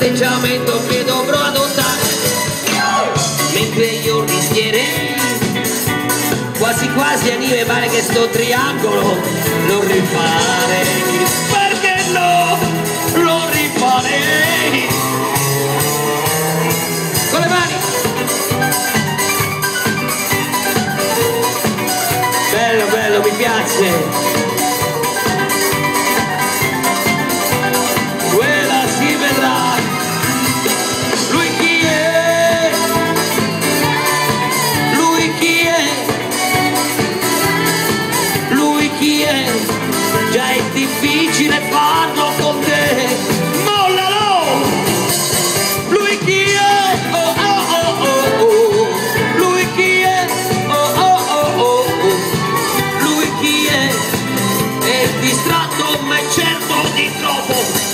Atteggiamento che dovrò adottare, mentre io rischierei quasi quasi anime pare che sto triangolo lo rifarei. Perché no? Lo rifarei con le mani. Bello, bello, mi piace. Quella si vedrà. Lui chi è? Lui chi è? Lui chi è? Già è difficile farlo con te. Mollalo! Lui chi è? Oh oh oh oh oh. Lui chi è? Oh oh oh oh oh. Lui chi è? È distratto ma è certo di troppo.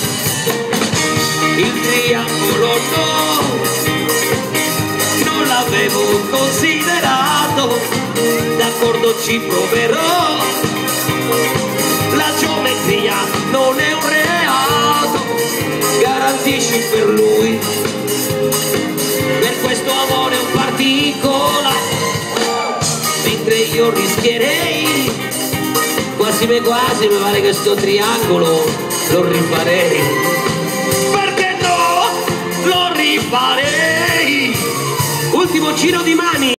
Il triangolo no, non l'avevo considerato, d'accordo ci proverò, la geometria non è un reato, garantisci per lui, per questo amore un particolare, mentre io rischierei, quasi mi pare che sto triangolo lo rifarei. Ultimo giro di mani.